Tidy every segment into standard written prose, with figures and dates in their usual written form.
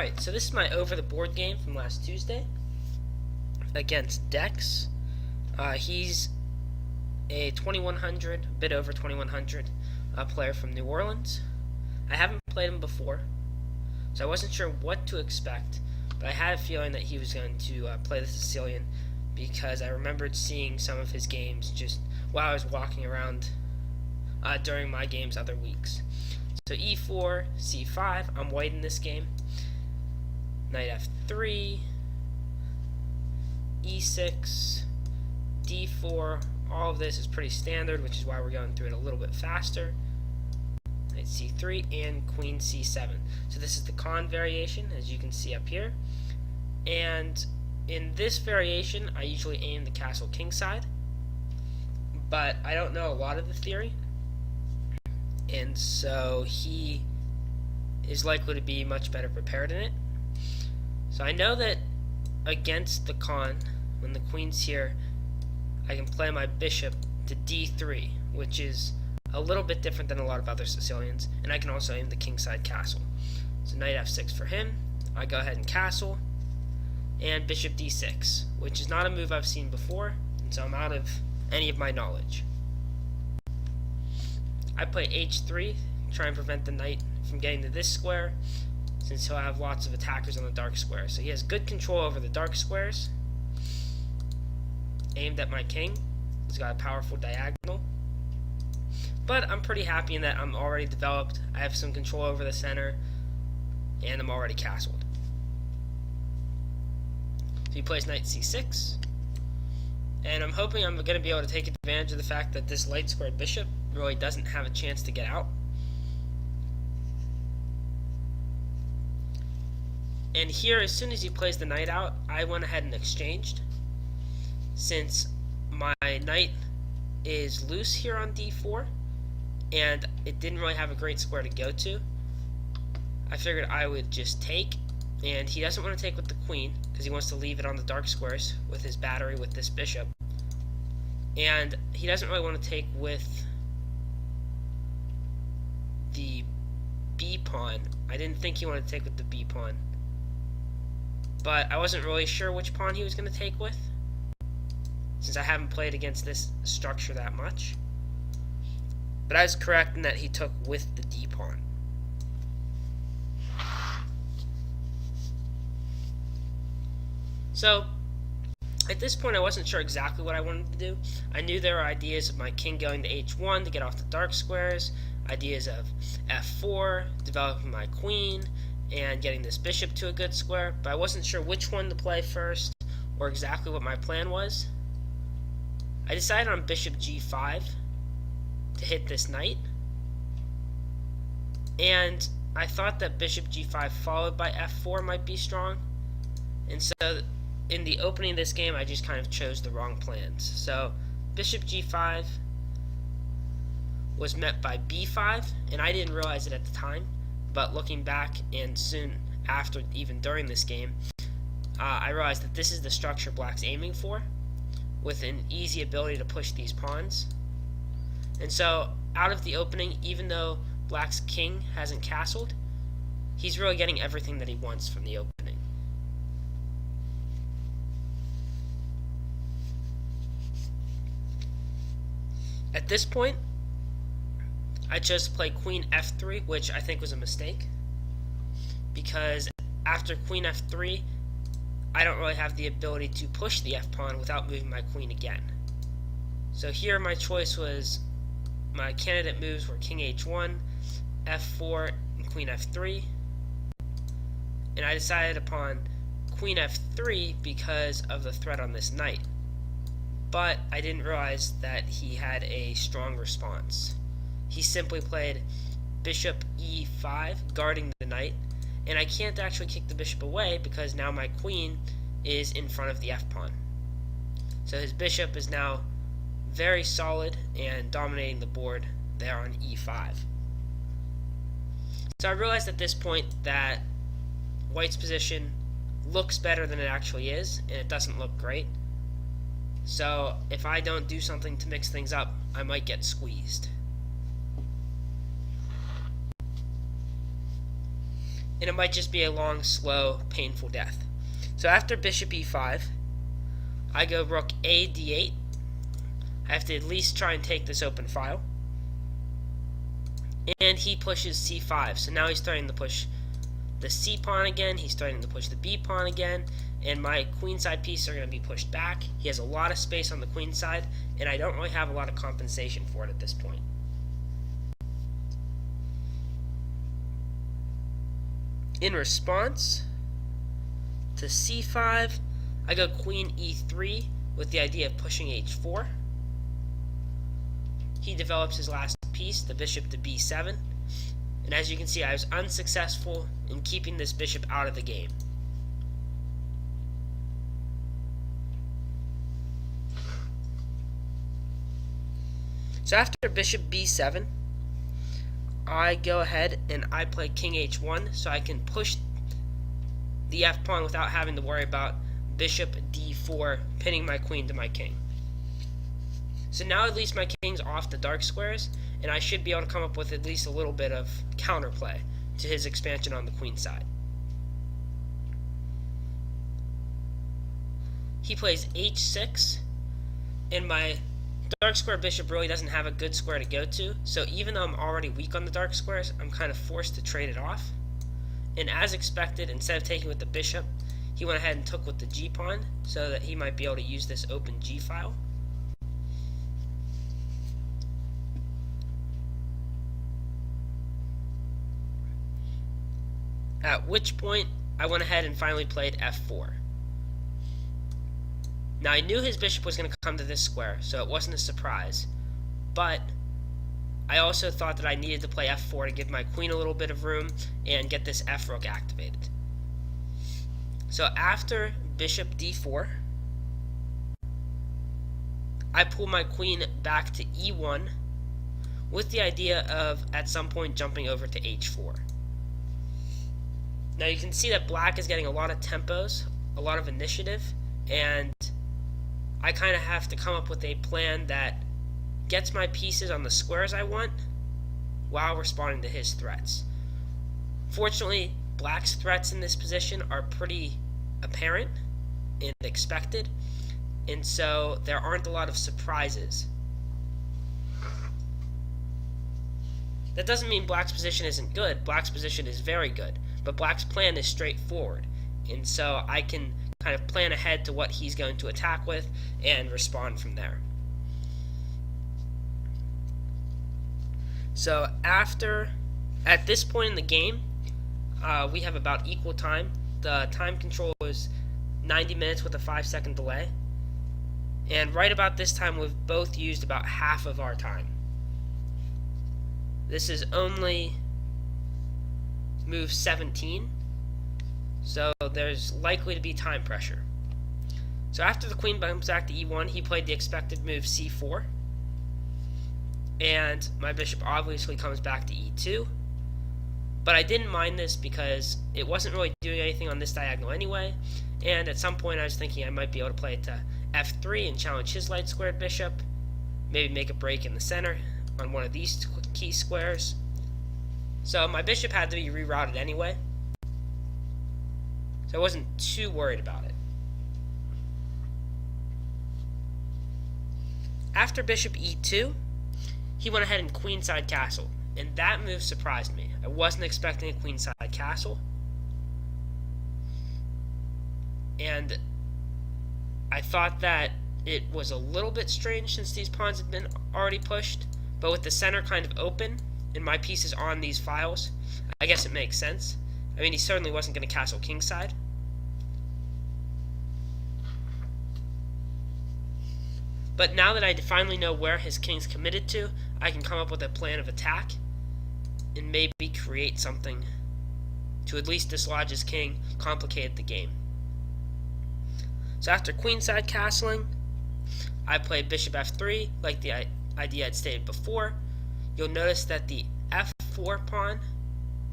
Alright, so this is my over-the-board game from last Tuesday against Dex. He's a 2100, a bit over 2100 player from New Orleans. I haven't played him before, so I wasn't sure what to expect, but I had a feeling that he was going to play the Sicilian because I remembered seeing some of his games just while I was walking around during my games other weeks. So e4, c5, I'm white in this game. Knight f3, e6, d4, all of this is pretty standard, which is why we're going through it a little bit faster. Knight c3 and queen c7. So this is the con variation, as you can see up here. And in this variation, I usually aim the castle king side, but I don't know a lot of the theory, and so he is likely to be much better prepared in it. So I know that against the con, when the queen's here, I can play my bishop to d3, which is a little bit different than a lot of other Sicilians, and I can also aim the kingside castle. So knight f6 for him, I go ahead and castle, and bishop d6, which is not a move I've seen before, and so I'm out of any of my knowledge. I play h3, try and prevent the knight from getting to this square, since he'll have lots of attackers on the dark square. So he has good control over the dark squares. Aimed at my king. He's got a powerful diagonal. But I'm pretty happy in that I'm already developed. I have some control over the center, and I'm already castled. So he plays knight c6. And I'm hoping I'm going to be able to take advantage of the fact that this light squared bishop really doesn't have a chance to get out. And here, as soon as he plays the knight out, I went ahead and exchanged. Since my knight is loose here on d4, and it didn't really have a great square to go to, I figured I would just take, and he doesn't want to take with the queen, because he wants to leave it on the dark squares with his battery with this bishop. And he doesn't really want to take with the b pawn. I didn't think he wanted to take with the b pawn, but I wasn't really sure which pawn he was going to take with, since I haven't played against this structure that much. But I was correct in that he took with the d pawn. So, at this point I wasn't sure exactly what I wanted to do. I knew there were ideas of my king going to h1 to get off the dark squares, ideas of f4, developing my queen, and getting this bishop to a good square, but I wasn't sure which one to play first, or exactly what my plan was. I decided on bishop g5 to hit this knight, and I thought that bishop g5 followed by f4 might be strong, and so in the opening of this game I just kind of chose the wrong plans. So bishop g5 was met by b5, and I didn't realize it at the time, but looking back and soon after, even during this game, I realized that this is the structure Black's aiming for, with an easy ability to push these pawns. And so out of the opening, even though Black's king hasn't castled, he's really getting everything that he wants from the opening. At this point, I chose to play queen f3, which I think was a mistake, because after queen f3, I don't really have the ability to push the f-pawn without moving my queen again. So here my choice was, my candidate moves were king h1, f4, and queen f3, and I decided upon queen f3 because of the threat on this knight. But I didn't realize that he had a strong response. He simply played bishop e5, guarding the knight, and I can't actually kick the bishop away because now my queen is in front of the f-pawn. So his bishop is now very solid and dominating the board there on e5. So I realized at this point that White's position looks better than it actually is, and it doesn't look great. So if I don't do something to mix things up, I might get squeezed. and it might just be a long, slow, painful death. So after bishop e5, I go rook a d8. I have to at least try and take this open file. And he pushes c5. So now he's starting to push the c pawn again. He's starting to push the b pawn again. And my queenside pieces are going to be pushed back. He has a lot of space on the queen side, and I don't really have a lot of compensation for it at this point. In response to c5, I go queen e3 with the idea of pushing h4. He develops his last piece, the bishop to b7. And as you can see, I was unsuccessful in keeping this bishop out of the game. So after bishop b7, I go ahead and I play king h1 so I can push the f pawn without having to worry about bishop d4 pinning my queen to my king. So now at least my king's off the dark squares, and I should be able to come up with at least a little bit of counterplay to his expansion on the queen side. He plays h6, and my dark square bishop really doesn't have a good square to go to, so even though I'm already weak on the dark squares, I'm kind of forced to trade it off. And as expected, instead of taking with the bishop, he went ahead and took with the g pawn so that he might be able to use this open g file. At which point, I went ahead and finally played f4. Now, I knew his bishop was going to come to this square, so it wasn't a surprise. But I also thought that I needed to play f4 to give my queen a little bit of room and get this f-rook activated. So after bishop d4, I pull my queen back to e1 with the idea of at some point jumping over to h4. Now you can see that black is getting a lot of tempos, a lot of initiative, and I kind of have to come up with a plan that gets my pieces on the squares I want while responding to his threats. Fortunately, black's threats in this position are pretty apparent and expected, and so there aren't a lot of surprises. That doesn't mean black's position isn't good. Black's position is very good, but black's plan is straightforward, and so I can kind of plan ahead to what he's going to attack with and respond from there. So at this point in the game, we have about equal time. The time control is 90 minutes with a 5-second delay, and right about this time we've both used about half of our time. This is only move 17, so there's likely to be time pressure. So after the queen comes back to e1, he played the expected move c4, and my bishop obviously comes back to e2, but I didn't mind this because it wasn't really doing anything on this diagonal anyway, and at some point I was thinking I might be able to play it to f3 and challenge his light squared bishop, maybe make a break in the center on one of these key squares. So my bishop had to be rerouted anyway, so I wasn't too worried about it. After bishop e2, he went ahead and queenside castle, and that move surprised me. I wasn't expecting a queenside castle, and I thought that it was a little bit strange since these pawns had been already pushed, but with the center kind of open and my pieces on these files, I guess it makes sense. I mean, he certainly wasn't going to castle kingside. But now that I finally know where his king's committed to, I can come up with a plan of attack and maybe create something to at least dislodge his king, complicate the game. So after queenside castling, I play bishop f3 like the idea I'd stated before. You'll notice that the f4 pawn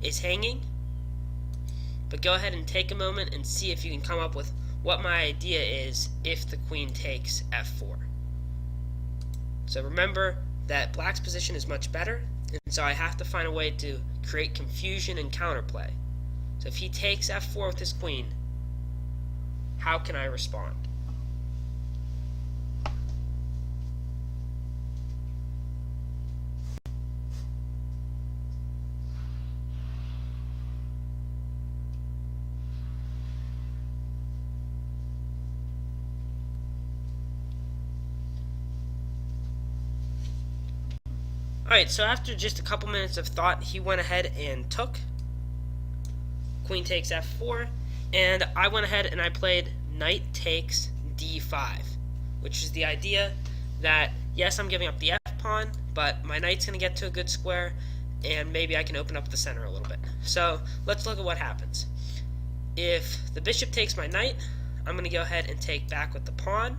is hanging, but go ahead and take a moment and see if you can come up with what my idea is if the queen takes f4. So remember that black's position is much better, and so I have to find a way to create confusion and counterplay. So if he takes f4 with his queen, how can I respond? Alright, so after just a couple minutes of thought, he went ahead and took. Queen takes f4, and I went ahead and I played knight takes d5, which is the idea that, yes, I'm giving up the f-pawn, but my knight's going to get to a good square, and maybe I can open up the center a little bit. So let's look at what happens. If the bishop takes my knight, I'm going to go ahead and take back with the pawn,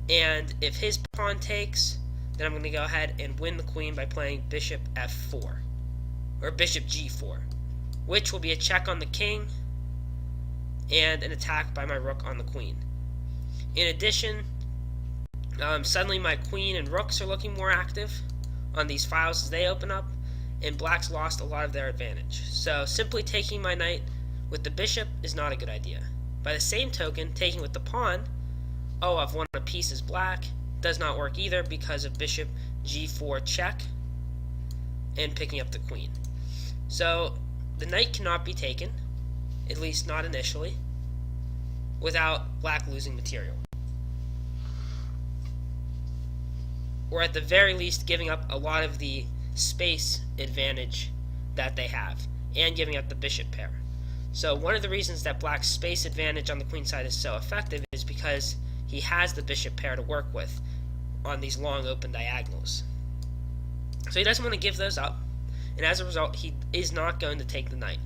and if his pawn takes, then I'm going to go ahead and win the queen by playing bishop f4, or bishop g4, which will be a check on the king and an attack by my rook on the queen. In addition, suddenly my queen and rooks are looking more active on these files as they open up, and black's lost a lot of their advantage. So simply taking my knight with the bishop is not a good idea. By the same token, taking with the pawn, oh, I've won a piece as black, does not work either because of bishop g4 check and picking up the queen. So the knight cannot be taken, at least not initially, without black losing material. Or at the very least giving up a lot of the space advantage that they have, and giving up the bishop pair. So one of the reasons that black's space advantage on the queen side is so effective is because he has the bishop pair to work with on these long open diagonals. So he doesn't want to give those up, and as a result, he is not going to take the knight.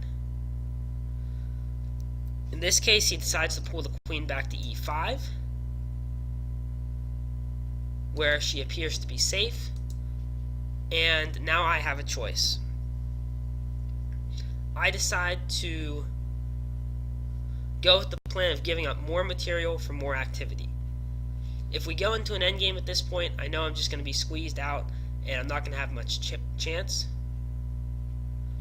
In this case, he decides to pull the queen back to e5, where she appears to be safe, and now I have a choice. I decide to go with the plan of giving up more material for more activity. If we go into an endgame at this point, I know I'm just going to be squeezed out, and I'm not going to have much chance.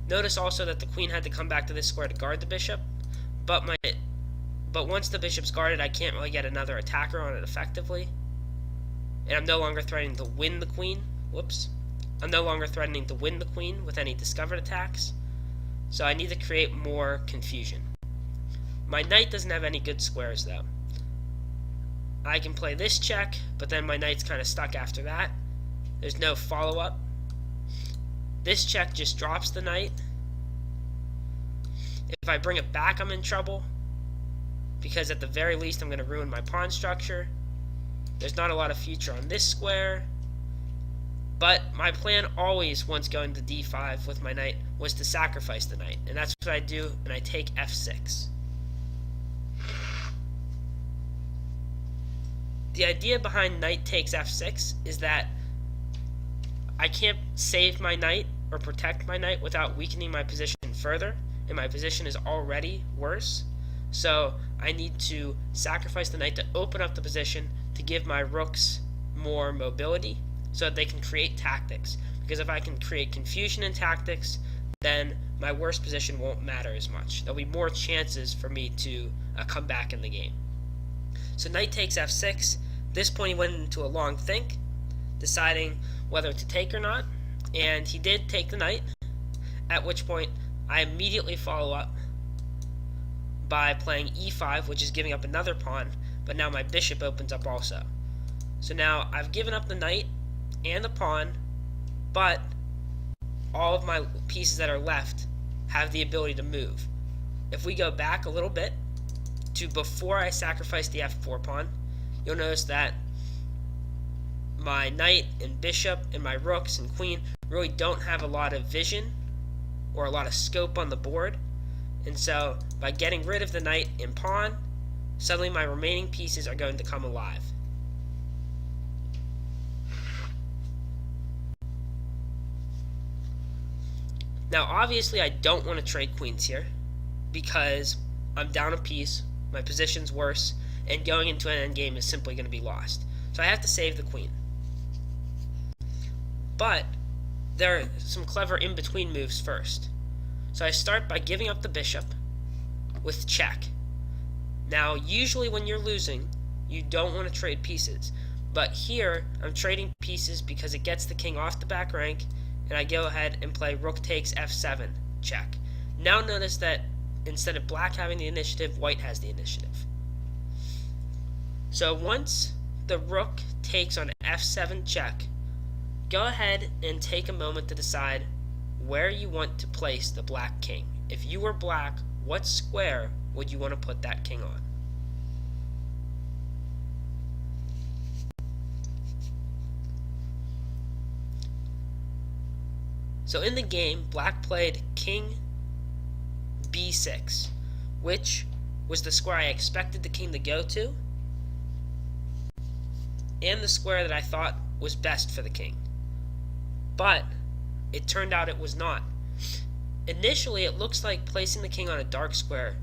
Notice also that the queen had to come back to this square to guard the bishop, but once the bishop's guarded, I can't really get another attacker on it effectively, and I'm no longer threatening to win the queen. I'm no longer threatening to win the queen with any discovered attacks, so I need to create more confusion. My knight doesn't have any good squares, though. I can play this check, but then my knight's kind of stuck after that. There's no follow-up. This check just drops the knight. If I bring it back, I'm in trouble, because at the very least I'm going to ruin my pawn structure. There's not a lot of future on this square, but my plan always, once going to d5 with my knight, was to sacrifice the knight, and that's what I do, and I take f6. The idea behind knight takes f6 is that I can't save my knight or protect my knight without weakening my position further, and my position is already worse. So I need to sacrifice the knight to open up the position to give my rooks more mobility so that they can create tactics. Because if I can create confusion in tactics, then my worst position won't matter as much. There'll be more chances for me to come back in the game. So knight takes f6. This point he went into a long think, deciding whether to take or not, and he did take the knight, at which point I immediately follow up by playing e5, which is giving up another pawn, but now my bishop opens up also. So now I've given up the knight and the pawn, but all of my pieces that are left have the ability to move. If we go back a little bit to before I sacrifice the f4 pawn, you'll notice that my knight and bishop and my rooks and queen really don't have a lot of vision or a lot of scope on the board. And so by getting rid of the knight and pawn, suddenly my remaining pieces are going to come alive. Now obviously I don't want to trade queens here because I'm down a piece, my position's worse, and going into an endgame is simply going to be lost. So I have to save the queen. But there are some clever in-between moves first. So I start by giving up the bishop with check. Now, usually when you're losing, you don't want to trade pieces. But here, I'm trading pieces because it gets the king off the back rank, and I go ahead and play rook takes f7, check. Now notice that instead of black having the initiative, white has the initiative. So once the rook takes on f7 check, go ahead and take a moment to decide where you want to place the black king. If you were black, what square would you want to put that king on? So in the game, black played king b6, which was the square I expected the king to go to, and the square that I thought was best for the king. But it turned out it was not. Initially, it looks like placing the king on a dark square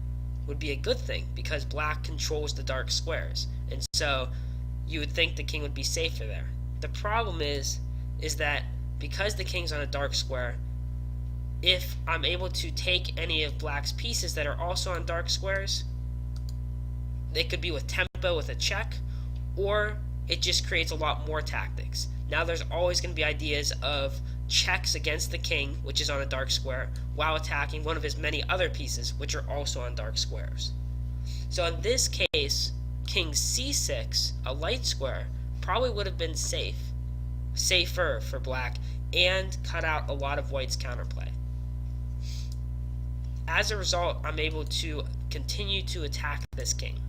would be a good thing because black controls the dark squares, and so you would think the king would be safer there. The problem is that because the king's on a dark square, if I'm able to take any of black's pieces that are also on dark squares, they could be with tempo with a check, or it just creates a lot more tactics. Now there's always going to be ideas of checks against the king, which is on a dark square, while attacking one of his many other pieces, which are also on dark squares. So in this case, king c6, a light square, probably would have been safer for black, and cut out a lot of white's counterplay. As a result, I'm able to continue to attack this king.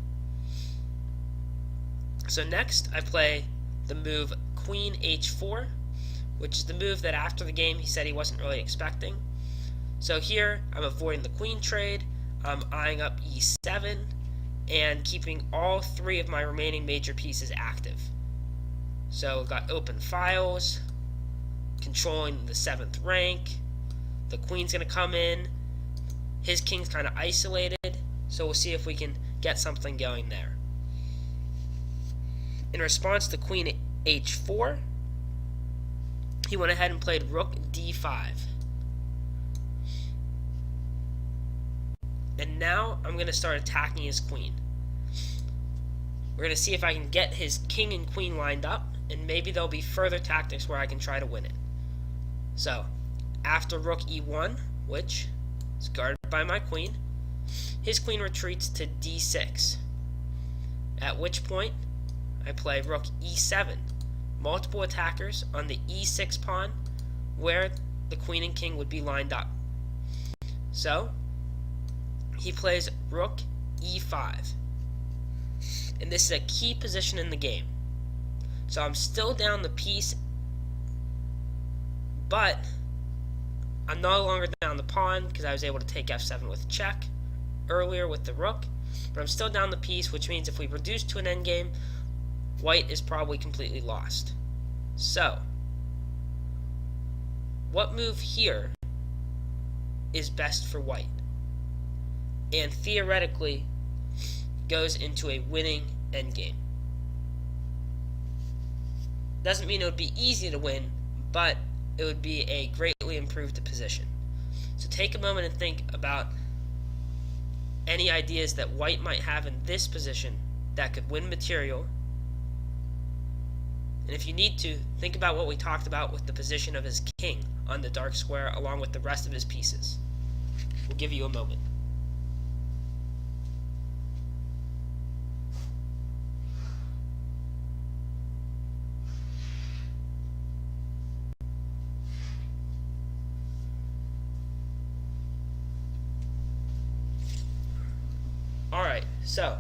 So next, I play the move queen h4, which is the move that after the game he said he wasn't really expecting. So here, I'm avoiding the queen trade, I'm eyeing up e7, and keeping all three of my remaining major pieces active. So we've got open files, controlling the 7th rank, the queen's going to come in, his king's kind of isolated, so we'll see if we can get something going there. In response to queen h4, he went ahead and played rook d5. And now I'm going to start attacking his queen. We're going to see if I can get his king and queen lined up, and maybe there'll be further tactics where I can try to win it. So, after rook e1, which is guarded by my queen, his queen retreats to d6, at which point I play rook e7, multiple attackers on the e6 pawn where the queen and king would be lined up. So, he plays rook e5, and this is a key position in the game. So I'm still down the piece, but I'm no longer down the pawn because I was able to take f7 with check earlier with the rook, but I'm still down the piece, which means if we reduce to an endgame, white is probably completely lost. So, what move here is best for white, and theoretically goes into a winning endgame? Doesn't mean it would be easy to win, but it would be a greatly improved position. So take a moment and think about any ideas that white might have in this position that could win material. And if you need to, think about what we talked about with the position of his king on the dark square along with the rest of his pieces. We'll give you a moment. Alright, so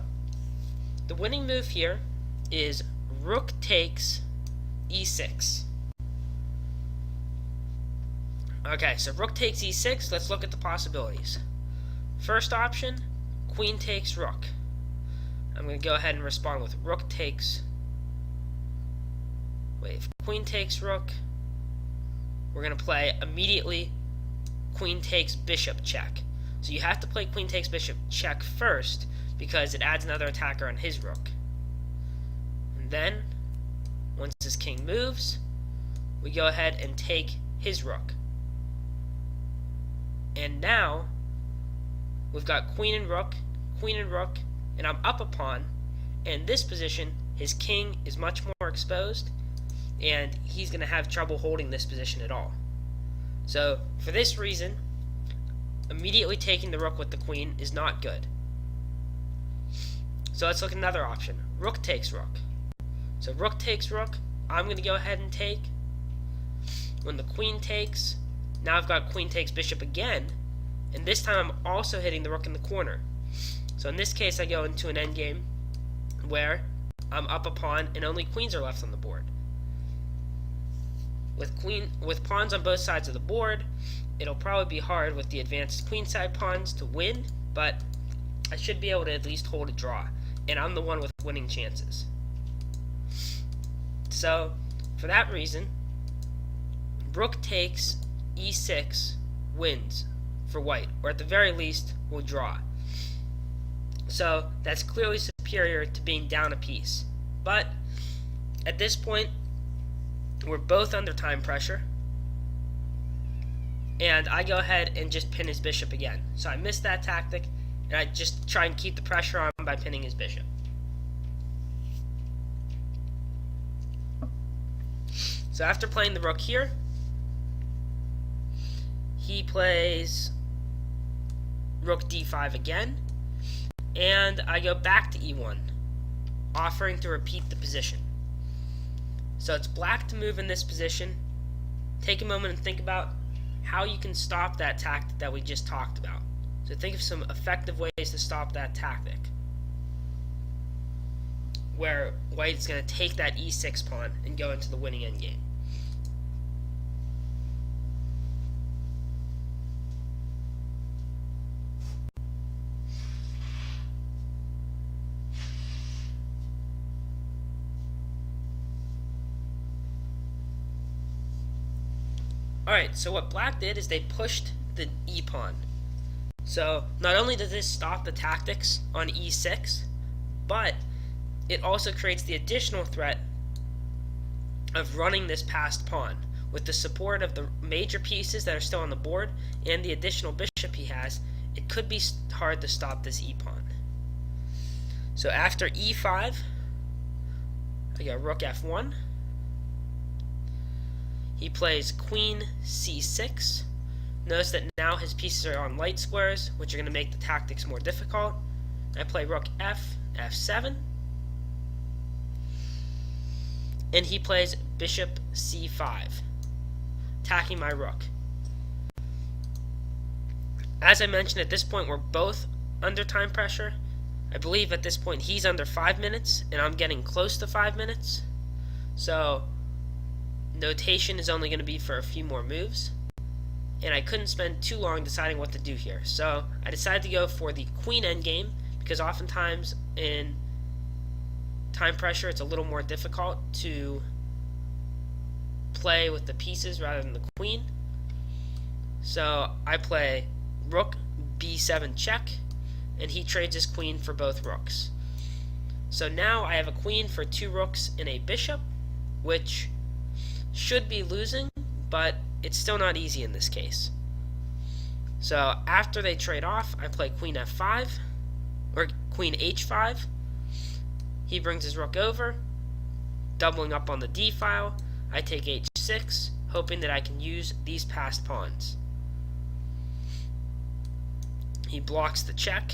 the winning move here is rook takes e6. Okay, so rook takes e6, let's look at the possibilities. First option, queen takes rook. I'm going to go ahead and respond with rook takes. Wait, if queen takes rook, we're going to play immediately queen takes bishop check. So you have to play queen takes bishop check first because it adds another attacker on his rook. And then, once his king moves, we go ahead and take his rook. And now we've got queen and rook, and I'm up a pawn. And in this position, his king is much more exposed, and he's going to have trouble holding this position at all. So for this reason, immediately taking the rook with the queen is not good. So let's look at another option. Rook takes rook. So rook takes rook, I'm going to go ahead and take. When the queen takes, now I've got queen takes bishop again, and this time I'm also hitting the rook in the corner. So in this case, I go into an endgame where I'm up a pawn and only queens are left on the board. With pawns on both sides of the board, it'll probably be hard with the advanced queenside pawns to win, but I should be able to at least hold a draw, and I'm the one with winning chances. So for that reason, rook takes e6 wins for white, or at the very least will draw. So that's clearly superior to being down a piece. But at this point, we're both under time pressure, and I go ahead and just pin his bishop again. So I missed that tactic, and I just try and keep the pressure on by pinning his bishop. So after playing the rook here, he plays rook d5 again, and I go back to e1, offering to repeat the position. So it's black to move in this position. Take a moment and think about how you can stop that tactic that we just talked about. So think of some effective ways to stop that tactic, where white is going to take that e6 pawn and go into the winning endgame. Alright, so what black did is they pushed the e-pawn. So not only does this stop the tactics on e6, but it also creates the additional threat of running this passed pawn. With the support of the major pieces that are still on the board and the additional bishop he has, it could be hard to stop this e-pawn. So after e5, I got rook f1. He plays queen c6. Notice that now his pieces are on light squares, which are going to make the tactics more difficult. I play rook f7. And he plays bishop c5, attacking my rook. As I mentioned, at this point we're both under time pressure. I believe at this point he's under 5 minutes, and I'm getting close to 5 minutes. So notation is only going to be for a few more moves, and I couldn't spend too long deciding what to do here. So I decided to go for the queen endgame, because oftentimes in time pressure it's a little more difficult to play with the pieces rather than the queen. So I play rook b7 check, and he trades his queen for both rooks. So now I have a queen for 2 rooks and a bishop, which should be losing, but it's still not easy in this case. So after they trade off, I play queen f5, or queen h5. He brings his rook over, doubling up on the d file. I take h6, hoping that I can use these passed pawns. He blocks the check.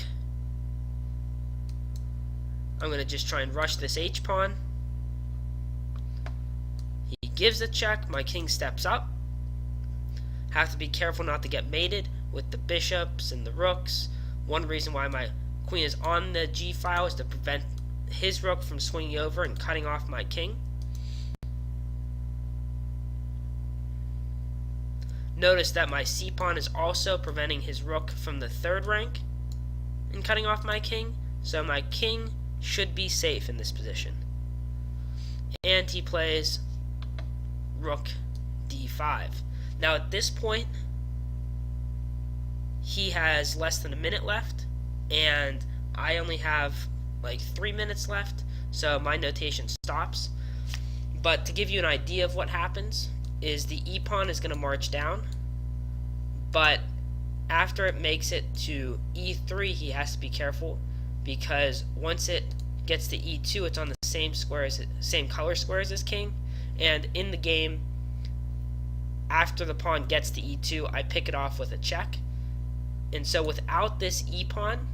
I'm going to just try and rush this h-pawn. He gives a check, my king steps up. Have to be careful not to get mated with the bishops and the rooks. One reason why my queen is on the g file is to prevent his rook from swinging over and cutting off my king. Notice that my c-pawn is also preventing his rook from the 3rd rank and cutting off my king, so my king should be safe in this position. And he plays rook d5. Now at this point, he has less than a minute left, and I only have like 3 minutes left, so my notation stops. But to give you an idea of what happens, is the e-pawn is going to march down, but after it makes it to e3, he has to be careful, because once it gets to e2, it's on the same color square as his king, and in the game, after the pawn gets to e2, I pick it off with a check. And so without this e-pawn,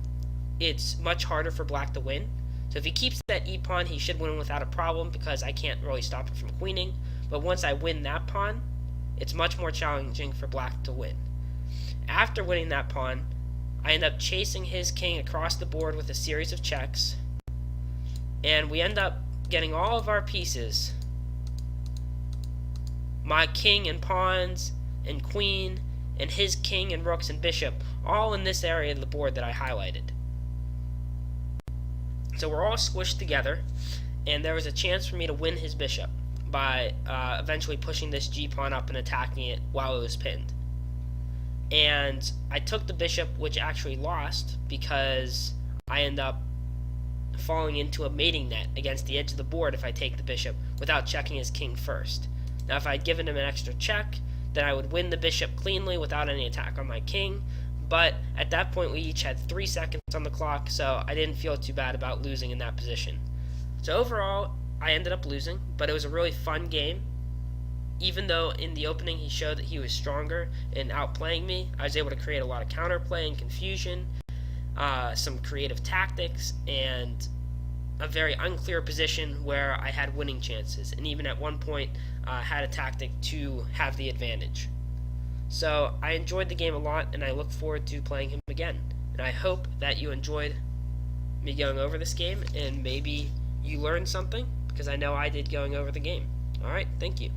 it's much harder for black to win. So if he keeps that e-pawn, he should win without a problem, because I can't really stop it from queening. But once I win that pawn, it's much more challenging for black to win. After winning that pawn, I end up chasing his king across the board with a series of checks, and we end up getting all of our pieces, my king and pawns and queen, and his king and rooks and bishop, all in this area of the board that I highlighted. So we're all squished together, and there was a chance for me to win his bishop by eventually pushing this g-pawn up and attacking it while it was pinned. And I took the bishop, which actually lost, because I end up falling into a mating net against the edge of the board if I take the bishop without checking his king first. Now if I'd given him an extra check, then I would win the bishop cleanly without any attack on my king, but at that point we each had 3 seconds on the clock, so I didn't feel too bad about losing in that position. So overall, I ended up losing, but it was a really fun game. Even though in the opening he showed that he was stronger in outplaying me, I was able to create a lot of counterplay and confusion, some creative tactics, and a very unclear position where I had winning chances, and even at one point had a tactic to have the advantage. So I enjoyed the game a lot, and I look forward to playing him again. And I hope that you enjoyed me going over this game, and maybe you learned something, because I know I did going over the game. Alright, thank you.